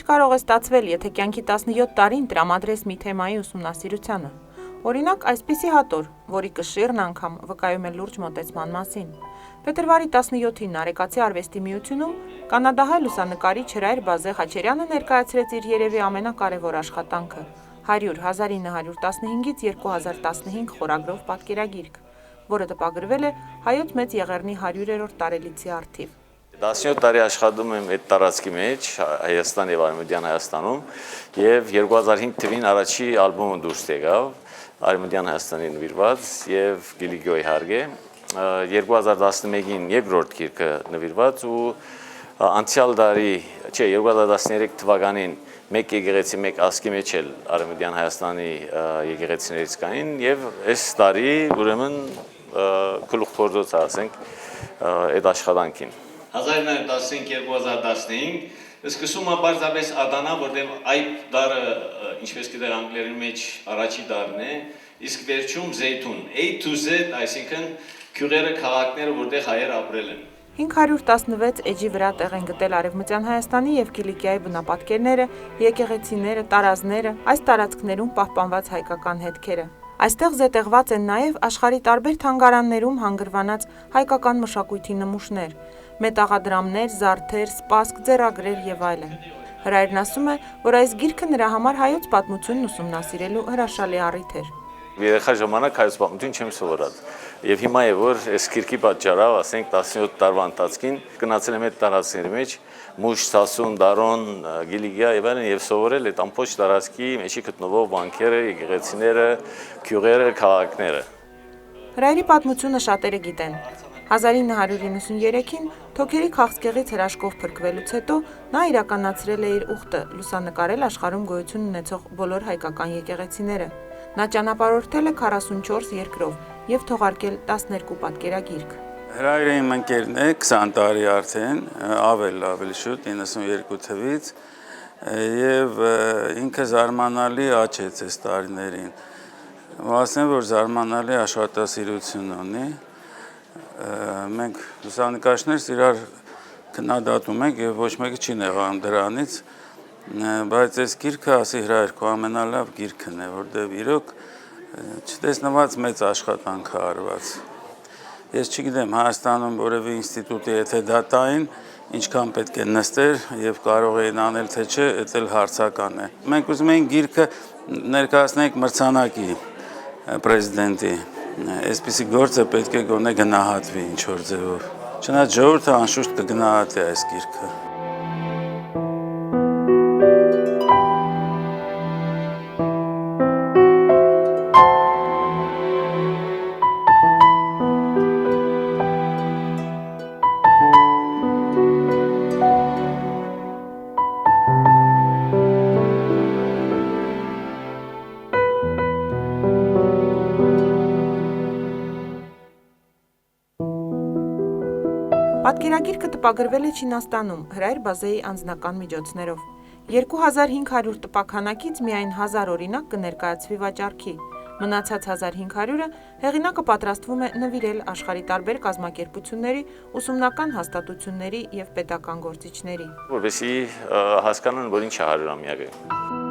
կարող է ստացվել, եթե կյանքի 17 տարին տրամադրես մի թեմայի ուսումնասիրությանը։ Օրինակ, այսպիսի հատոր, որի կշիռն անգամ վկայում է լուրջ մոտեցման մասին։ Փետրվարի 17-ին Նարեկացի արվեստի միությունում կանադահայ լուսանկարիչ Հրայր Բազե Խաչերյանը ներկայացրեց իր երևի ամենակարևոր աշխատանքը՝ 100 1915-ից 2015 խորագրով պատկերագիրք, որը տպագրվել է Հայոց Մեծ Եղեռնի 100-րդ տարելիցի առթիվ։ 17 տարի աշխատում եմ այդ տարածքի մեջ, Հայաստան եւ Արևմտյան Հայաստանում, եւ 2005 թվականին առաջի ալբոմը դուրս եկավ, Արևմտյան Հայաստանի նվիրված եւ Գիլիգյոյի հարգ է, 2011-ին երկրորդ գիրքը նվիրված ու անցյալ տարի, 2013 թվականին մեկ եկեղեցի, մեկ ասկի մեջ էլ Արևմտյան Հայաստանի եկեղեցիներից կային եւ այս տարի ուրեմն գլուխգործոց ասենք այդ աշխատանքին 1915-2015 սկսումը բարձրապես Ադանա, որտեղ այդ դարը, ինչպես գիտեք, անգլերեն մեջ առաջի դարն է, իսկ վերջում Զեյթուն, A to Z, այսինքն քյուղերը, քաղաքները, որտեղ հայեր ապրել են։ 516 էջի վրա տեղ են գտել Արևմտյան Հայաստանի եւ Կիլիկիայի բնապատկերները, եկեղեցիները, տարազները, այս տարածքներում պահպանված հայկական հետքերը։ Այստեղ զետեղված են նաև աշխարհի տարբեր թանգարաններում հանգրվանած հայկական մշակույթի նմուշներ, մետաղադրամներ, զարդեր, սպասք, ձեռագրեր եւ այլն։ Հրայրն ասում է, որ այս գիրքը նրա համար հայոց պատմությունն ուսումնասիրելու հրաշալի առիթ էր։ Երեխա ժամանակ հայոց պատմություն չեմ սովորած։ Եվ հիմա է որ այս գիրքի պատճառով, ասենք 17 տարվա ընթացքին գնացել եմ այդ տարածքների մեջ, Մուշ, Սասուն, Դարոն, Գիլիգիա եւ այլն եւ սովորել այդ ամբողջ տարածքի մեջի գտնվող վանքերը, եկեղեցիները, գյուղերը, քաղաքները։ Հրայրի պատմությունը շատերը գիտեն։ 1993-ին Թոքերի քաղցկեղից հրաշքով փրկվելուց հետո նա իրականացրել է իր ուխտը՝ լուսանկարել աշխարհում գոյություն ունեցող բոլոր հայկական եկեղեցիները։ Նա ճանապարհորդել է 44 երկրով եւ թողարկել 12 պատկերագիրք։ Հրայրը իմ ընկերն է 20 տարի արդեն, ավելի շուտ 92 թվից եւ ինքը զարմանալի աճեց այս տարիներին։ Ասեմ, որ զարմանալի աշխատասիրություն ունի։ Մենք լուսանկարիչներս իրար քննադատում ենք եւ ոչ մեկը չի նեղանում դրանից, բայց այս գիրքը, ասի Հրայր, քո ամենալավ գիրքն է, որտեղ իրոք չտեսնված մեծ աշխատանք է արված։ Ես չգիտեմ Հայաստանում որևէ ինստիտուտի եթե դա տային, ինչքան պետք է նստեր եւ կարող էին անել թե չէ, դա էլ հարցական է։ Մենք ուզում ենք գիրքը ներկայացնենք մրցանակի պրեզիդենտի։ Այսպիսի գործը պետք է գոնե գնահատվի ինչ-որ ձևով։ Չնայած ժողովուրդը անշուշտ կգնահատի այս գիրքը։ Պատկերագիրքը տպագրվել է Չինաստանում Հրայր Բազեի անձնական միջոցներով։ 2500 տպաքանակից միայն 1000 օրինակ կներկայացվի վաճառքի։ Մնացած 1500-ը հեղինակը պատրաստվում է նվիրել աշխարհի տարբեր կազմակերպությունների, ուսումնական հաստատությունների եւ պետական գործիչների։ Որովհետեւ հասկանան, որ ինչ է 100-ամյակը։